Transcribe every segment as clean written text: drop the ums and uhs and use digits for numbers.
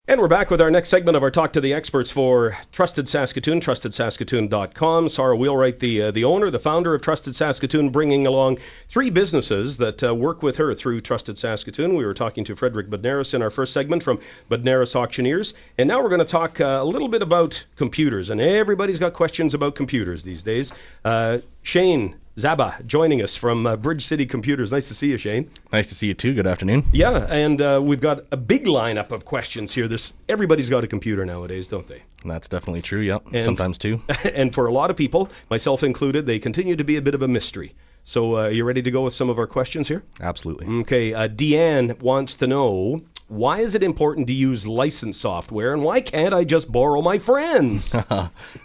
And we're back with our next segment of our Talk to the Experts for Trusted Saskatoon, Trustedsaskatoon.com. Sarah Wheelwright, the owner, the founder of Trusted Saskatoon, bringing along three businesses that work with her through Trusted Saskatoon. We were talking to Frederick Bednaris in our first segment from Bednaris Auctioneers. And now we're going to talk a little bit about computers. And everybody's got questions about computers these days. Shane Zaba joining us from Bridge City Computers. Nice to see you, Shane. Nice to see you too. Good afternoon. Yeah, and we've got a big lineup of questions here. Everybody's got a computer nowadays, don't they? That's definitely true, yep. Sometimes too. And for a lot of people, myself included, they continue to be a bit of a mystery. So are you ready to go with some of our questions here? Absolutely. Okay, Deanne wants to know, why is it important to use licensed software, and why can't I just borrow my friends?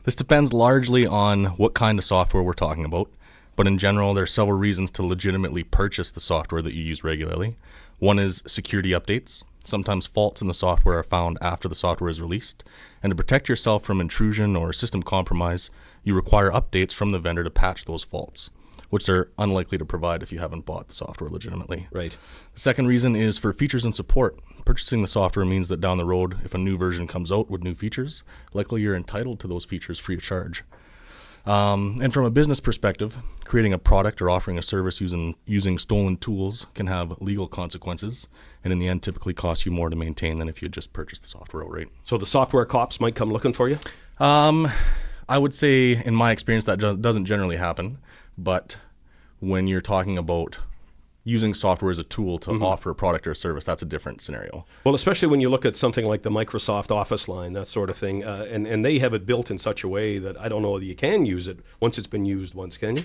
This depends largely on what kind of software we're talking about. But in general, there are several reasons to legitimately purchase the software that you use regularly. One is security updates. Sometimes faults in the software are found after the software is released. And to protect yourself from intrusion or system compromise, you require updates from the vendor to patch those faults, which they're unlikely to provide if you haven't bought the software legitimately. Right. The second reason is for features and support. Purchasing the software means that down the road, if a new version comes out with new features, likely you're entitled to those features free of charge. And from a business perspective, creating a product or offering a service using stolen tools can have legal consequences, and in the end typically cost you more to maintain than if you had just purchased the software outright. So the software cops might come looking for you? I would say in my experience that doesn't generally happen, but when you're talking about using software as a tool to offer a product or a service, that's a different scenario. Well, especially when you look at something like the Microsoft Office line, that sort of thing, and they have it built in such a way that I don't know that you can use it once it's been used once, can you?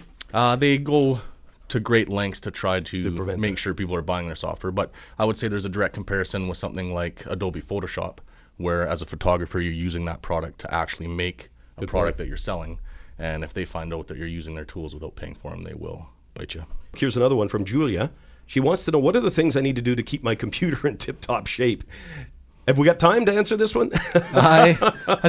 They go to great lengths to try to make sure people are buying their software, but I would say there's a direct comparison with something like Adobe Photoshop, where as a photographer you're using that product to actually make a product that you're selling, and if they find out that you're using their tools without paying for them, they will bite you. Here's another one from Julia. She wants to know, what are the things I need to do to keep my computer in tip-top shape? Have we got time to answer this one? I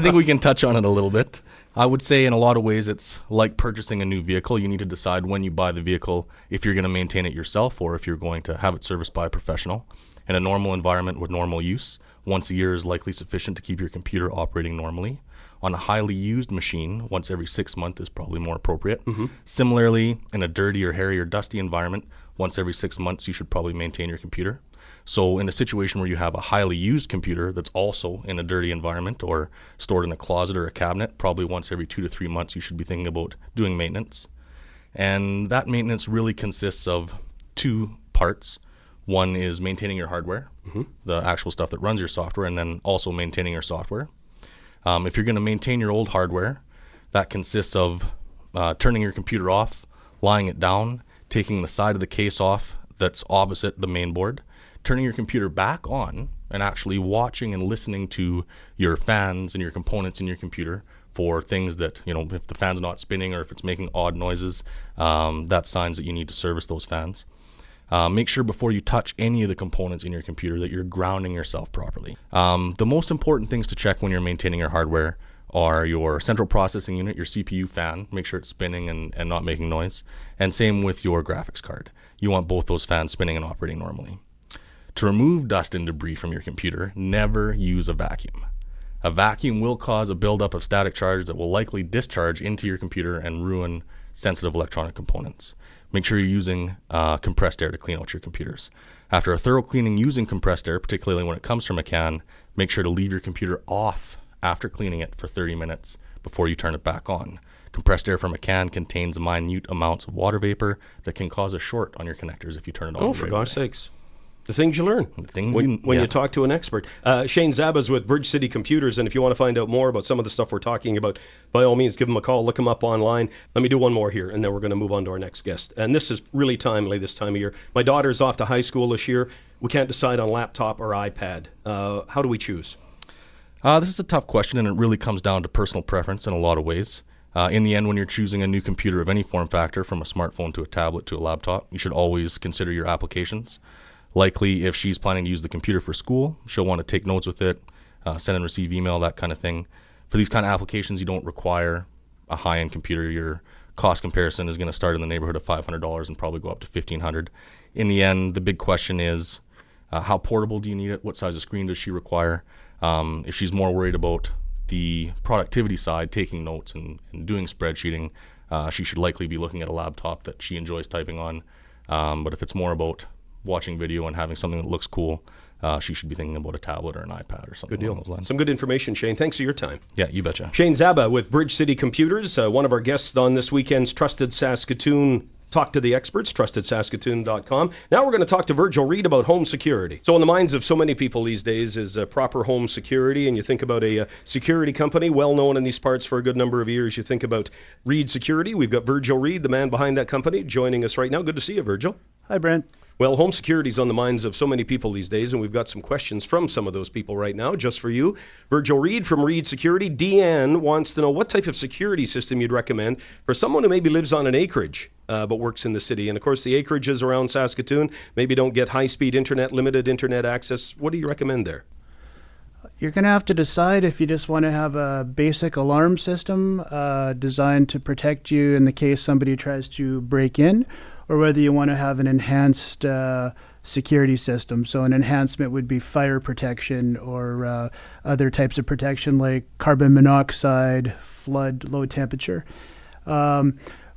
think we can touch on it a little bit. I would say in a lot of ways it's like purchasing a new vehicle. You need to decide when you buy the vehicle if you're going to maintain it yourself or if you're going to have it serviced by a professional. In a normal environment with normal use, once a year is likely sufficient to keep your computer operating normally. On a highly used machine, once every 6 months is probably more appropriate. Similarly, in a dirty or hairy or dusty environment, once every 6 months you should probably maintain your computer. So in a situation where you have a highly used computer that's also in a dirty environment or stored in a closet or a cabinet, probably once every 2 to 3 months you should be thinking about doing maintenance. And that maintenance really consists of two parts. One is maintaining your hardware, the actual stuff that runs your software, and then also maintaining your software. If you're going to maintain your old hardware, that consists of turning your computer off, lying it down, taking the side of the case off that's opposite the main board, turning your computer back on, and actually watching and listening to your fans and your components in your computer for things that, if the fan's not spinning or if it's making odd noises, that's signs that you need to service those fans. Make sure before you touch any of the components in your computer that you're grounding yourself properly. The most important things to check when you're maintaining your hardware are your central processing unit, your CPU fan, make sure it's spinning and not making noise, and same with your graphics card. You want both those fans spinning and operating normally. To remove dust and debris from your computer, never use a vacuum. A vacuum will cause a buildup of static charge that will likely discharge into your computer and ruin sensitive electronic components. Make sure you're using compressed air to clean out your computers. After a thorough cleaning using compressed air, particularly when it comes from a can, make sure to leave your computer off after cleaning it for 30 minutes before you turn it back on. Compressed air from a can contains minute amounts of water vapor that can cause a short on your connectors if you turn it on. Oh, for gosh sakes. The things you learn when you talk to an expert. Shane Zaba's with Bridge City Computers, and if you want to find out more about some of the stuff we're talking about, by all means, give him a call, look him up online. Let me do one more here, and then we're going to move on to our next guest. And this is really timely this time of year. My daughter's off to high school this year. We can't decide on laptop or iPad. How do we choose? This is a tough question, and it really comes down to personal preference in a lot of ways. In the end, when you're choosing a new computer of any form factor, from a smartphone to a tablet to a laptop, you should always consider your applications. Likely, if she's planning to use the computer for school, she'll want to take notes with it, send and receive email, that kind of thing. For these kind of applications, you don't require a high-end computer. Your cost comparison is going to start in the neighborhood of $500 and probably go up to $1,500. In the end, the big question is, how portable do you need it? What size of screen does she require? If she's more worried about the productivity side, taking notes and doing spreadsheeting, she should likely be looking at a laptop that she enjoys typing on. But if it's more about watching video and having something that looks cool, she should be thinking about a tablet or an iPad or something. Good deal. along those lines. Some good information, Shane. Thanks for your time. Yeah, you betcha. Shane Zaba with Bridge City Computers, one of our guests on this weekend's Trusted Saskatoon Talk to the Experts, Trustedsaskatoon.com. Now we're going to talk to Virgil Reed about home security. So on the minds of so many people these days is proper home security, and you think about a security company well known in these parts for a good number of years. You think about Reed Security. We've got Virgil Reed, the man behind that company, joining us right now. Good to see you, Virgil. Hi, Brent. Well, home security is on the minds of so many people these days, and we've got some questions from some of those people right now, just for you. Virgil Reed from Reed Security. Deanne wants to know what type of security system you'd recommend for someone who maybe lives on an acreage but works in the city. And, of course, the acreages around Saskatoon maybe don't get high-speed internet, limited internet access. What do you recommend there? You're going to have to decide if you just want to have a basic alarm system designed to protect you in the case somebody tries to break in, or whether you want to have an enhanced security system. So an enhancement would be fire protection or other types of protection like carbon monoxide, flood, low temperature.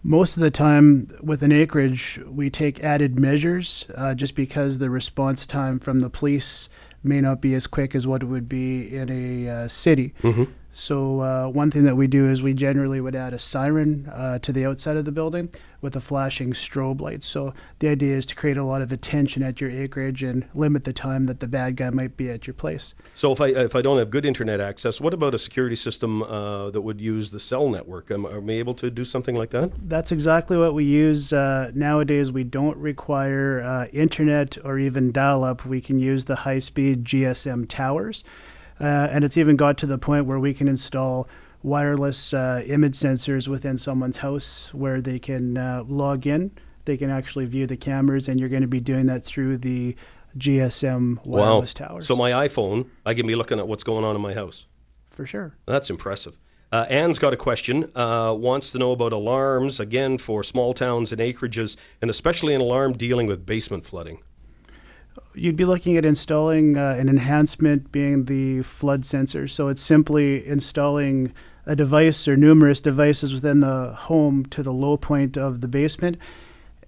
Most of the time with an acreage, we take added measures just because the response time from the police may not be as quick as what it would be in a city. Mm-hmm. So one thing that we do is we generally would add a siren to the outside of the building with a flashing strobe light. So the idea is to create a lot of attention at your acreage and limit the time that the bad guy might be at your place. So if I don't have good internet access, what about a security system that would use the cell network? Are we able to do something like that? That's exactly what we use. Nowadays, we don't require internet or even dial-up. We can use the high-speed GSM towers. And it's even got to the point where we can install wireless image sensors within someone's house where they can log in. They can actually view the cameras, and you're going to be doing that through the GSM wireless towers. So my iPhone, I can be looking at what's going on in my house. For sure. That's impressive. Anne's got a question, wants to know about alarms, again, for small towns and acreages, and especially an alarm dealing with basement flooding. You'd be looking at installing an enhancement being the flood sensor. So it's simply installing a device or numerous devices within the home to the low point of the basement.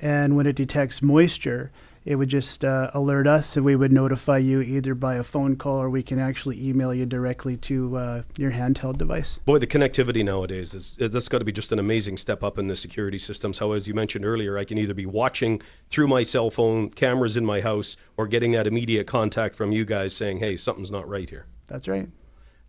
And when it detects moisture, it would just alert us, and we would notify you either by a phone call, or we can actually email you directly to your handheld device. Boy, the connectivity nowadays, that's got to be just an amazing step up in the security systems. How, as you mentioned earlier, I can either be watching through my cell phone, cameras in my house, or getting that immediate contact from you guys saying, hey, something's not right here. That's right.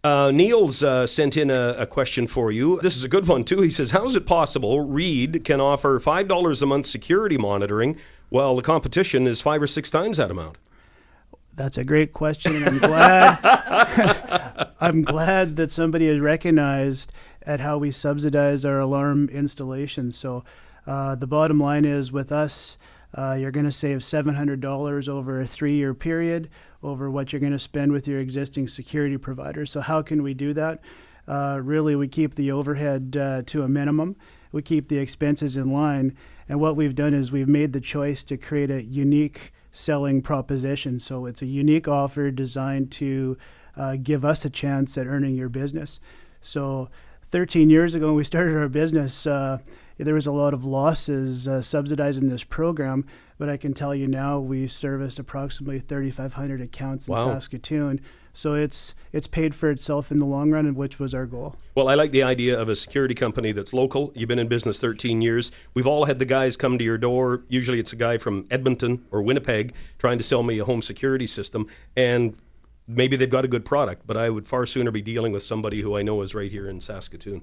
Niels sent in a question for you. This is a good one, too. He says, how is it possible Reed can offer $5 a month security monitoring while the competition is 5 or 6 times that amount? That's a great question, and I'm glad I'm glad that somebody has recognized at how we subsidize our alarm installation. So the bottom line is, with us, you're going to save $700 over a 3-year period over what you're going to spend with your existing security provider. So how can we do that? Really, we keep the overhead to a minimum. We keep the expenses in line. And what we've done is we've made the choice to create a unique selling proposition. So it's a unique offer designed to give us a chance at earning your business. So 13 years ago when we started our business, there was a lot of losses subsidizing this program, but I can tell you now we serviced approximately 3,500 accounts in Saskatoon. So it's paid for itself in the long run, which was our goal. Well, I like the idea of a security company that's local. You've been in business 13 years. We've all had the guys come to your door. Usually it's a guy from Edmonton or Winnipeg trying to sell me a home security system, and maybe they've got a good product, but I would far sooner be dealing with somebody who I know is right here in Saskatoon.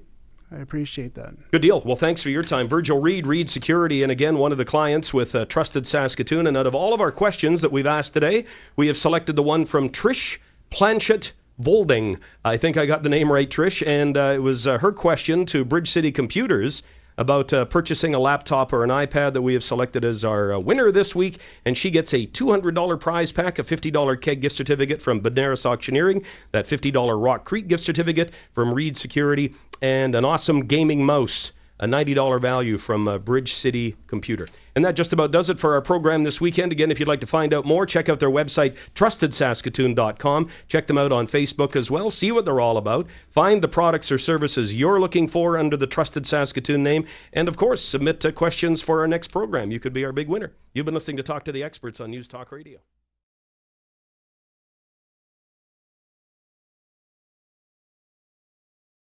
I appreciate that. Good deal. Well, thanks for your time. Virgil Reed, Reed Security, and again, one of the clients with Trusted Saskatoon. And out of all of our questions that we've asked today, we have selected the one from Trish Planchet Volding. I think I got the name right, Trish. And it was her question to Bridge City Computers about purchasing a laptop or an iPad that we have selected as our winner this week. And she gets a $200 prize pack, a $50 keg gift certificate from Benares Auctioneering, that $50 Rock Creek gift certificate from Reed Security, and an awesome gaming mouse a $90 value from Bridge City Computer. And that just about does it for our program this weekend. Again, if you'd like to find out more, check out their website, Trustedsaskatoon.com. Check them out on Facebook as well. See what they're all about. Find the products or services you're looking for under the Trusted Saskatoon name. And, of course, submit questions for our next program. You could be our big winner. You've been listening to Talk to the Experts on News Talk Radio.